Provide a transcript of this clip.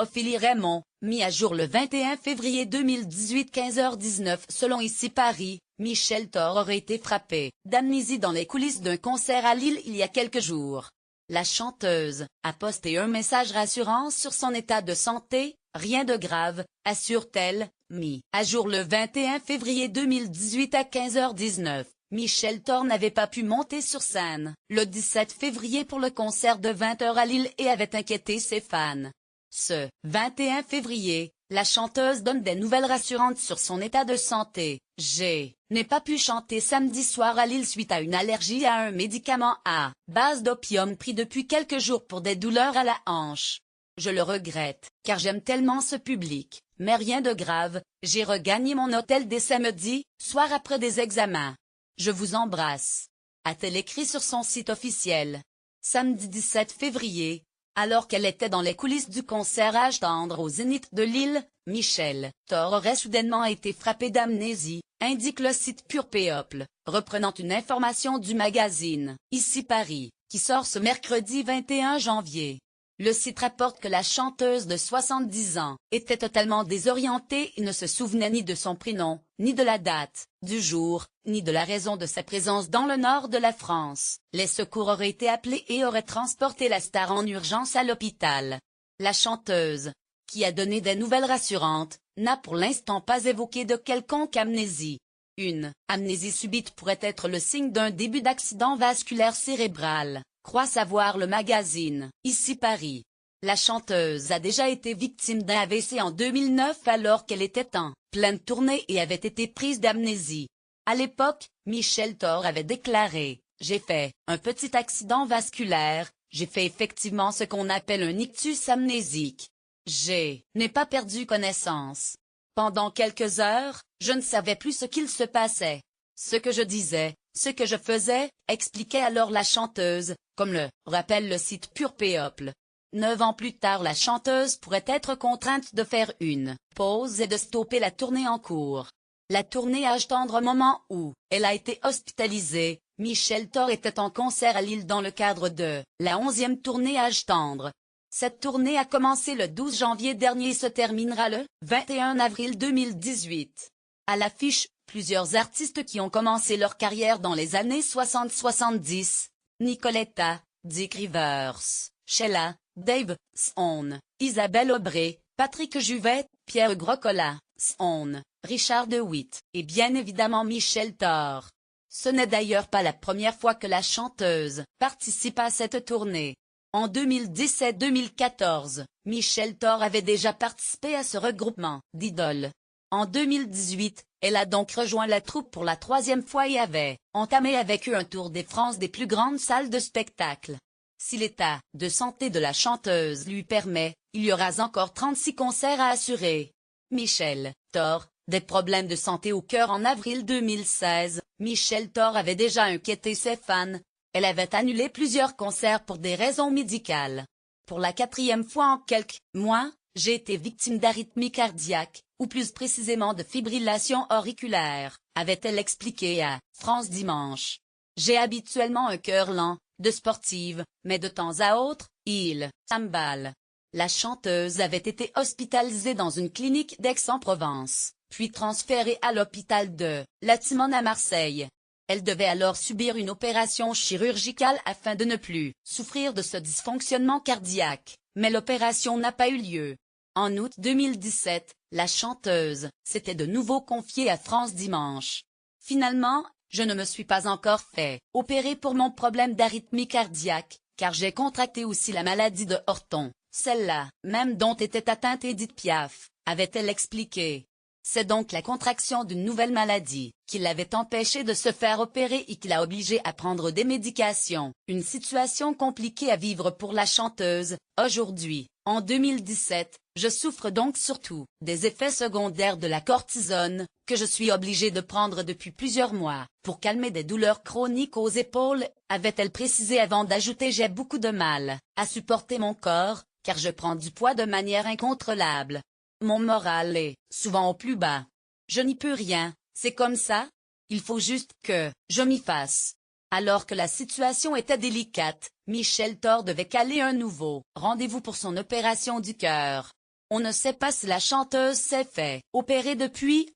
Ophélie Raymond, mis à jour le 21 février 2018 15h19 selon Ici Paris, Michel Thor aurait été frappé d'amnésie dans les coulisses d'un concert à Lille il y a quelques jours. La chanteuse a posté un message rassurant sur son état de santé, rien de grave, assure-t-elle, mis à jour le 21 février 2018 à 15h19. Michel Thor n'avait pas pu monter sur scène le 17 février pour le concert de 20h à Lille et avait inquiété ses fans. Ce 21 février, la chanteuse donne des nouvelles rassurantes sur son état de santé. N'ai pas pu chanter samedi soir à Lille suite à une allergie à un médicament à base d'opium pris depuis quelques jours pour des douleurs à la hanche. Je le regrette, car j'aime tellement ce public, mais rien de grave, j'ai regagné mon hôtel dès samedi soir après des examens. Je vous embrasse. A-t-elle écrit sur son site officiel. Samedi 17 février, alors qu'elle était dans les coulisses du concert Âge tendre au Zénith de Lille, Michel Thor aurait soudainement été frappé d'amnésie, indique le site Pure People, reprenant une information du magazine Ici Paris, qui sort ce mercredi 21 janvier. Le site rapporte que la chanteuse de 70 ans était totalement désorientée et ne se souvenait ni de son prénom, ni de la date, du jour, ni de la raison de sa présence dans le nord de la France. Les secours auraient été appelés et auraient transporté la star en urgence à l'hôpital. La chanteuse, qui a donné des nouvelles rassurantes, n'a pour l'instant pas évoqué de quelconque amnésie. Une amnésie subite pourrait être le signe d'un début d'accident vasculaire cérébral, croit savoir le magazine Ici Paris. La chanteuse a déjà été victime d'un AVC en 2009 alors qu'elle était en pleine tournée et avait été prise d'amnésie. À l'époque, Michel Thor avait déclaré « J'ai fait un petit accident vasculaire, j'ai fait effectivement ce qu'on appelle un ictus amnésique. N'ai pas perdu connaissance. Pendant quelques heures, je ne savais plus ce qu'il se passait. Ce que je disais, ce que je faisais, expliquait alors la chanteuse, comme le rappelle le site Pure People. 9 ans plus tard, la chanteuse pourrait être contrainte de faire une pause et de stopper la tournée en cours. La tournée Âge tendre au moment où elle a été hospitalisée, Michel Thor était en concert à Lille dans le cadre de la 11e tournée Âge tendre. Cette tournée a commencé le 12 janvier dernier et se terminera le 21 avril 2018. À l'affiche, plusieurs artistes qui ont commencé leur carrière dans les années 60-70, Nicoletta, Dick Rivers, Sheila, Dave Stone, Isabelle Aubray, Patrick Juvet, Pierre Grocola, Stone, Richard DeWitt, et bien évidemment Michel Thor. Ce n'est d'ailleurs pas la première fois que la chanteuse participe à cette tournée. En 2017-2014, Michel Thor avait déjà participé à ce regroupement d'idoles. En 2018, elle a donc rejoint la troupe pour la 3e fois et avait entamé avec eux un tour des France des plus grandes salles de spectacle. Si l'état de santé de la chanteuse lui permet, il y aura encore 36 concerts à assurer. Michel Thor, des problèmes de santé au cœur en avril 2016, Michel Thor avait déjà inquiété ses fans. Elle avait annulé plusieurs concerts pour des raisons médicales. Pour la 4e fois en quelques mois, j'ai été victime d'arythmie cardiaque, ou plus précisément de fibrillation auriculaire, avait-elle expliqué à France Dimanche. J'ai habituellement un cœur lent, de sportive, mais de temps à autre, il s'emballe. La chanteuse avait été hospitalisée dans une clinique d'Aix-en-Provence, puis transférée à l'hôpital de La Timone à Marseille. Elle devait alors subir une opération chirurgicale afin de ne plus souffrir de ce dysfonctionnement cardiaque, mais l'opération n'a pas eu lieu. En août 2017, la chanteuse s'était de nouveau confiée à France Dimanche. Finalement, je ne me suis pas encore fait opérer pour mon problème d'arythmie cardiaque, car j'ai contracté aussi la maladie de Horton, celle-là même dont était atteinte Édith Piaf, avait-elle expliqué. C'est donc la contraction d'une nouvelle maladie qui l'avait empêché de se faire opérer et qui l'a obligé à prendre des médications. Une situation compliquée à vivre pour la chanteuse. Aujourd'hui, en 2017, je souffre donc surtout des effets secondaires de la cortisone, que je suis obligée de prendre depuis plusieurs mois, pour calmer des douleurs chroniques aux épaules, avait-elle précisé avant d'ajouter j'ai beaucoup de mal à supporter mon corps, car je prends du poids de manière incontrôlable. Mon moral est souvent au plus bas. Je n'y peux rien, c'est comme ça. Il faut juste que je m'y fasse. Alors que la situation était délicate, Michel Thor devait caler un nouveau rendez-vous pour son opération du cœur. On ne sait pas si la chanteuse s'est fait opérer depuis,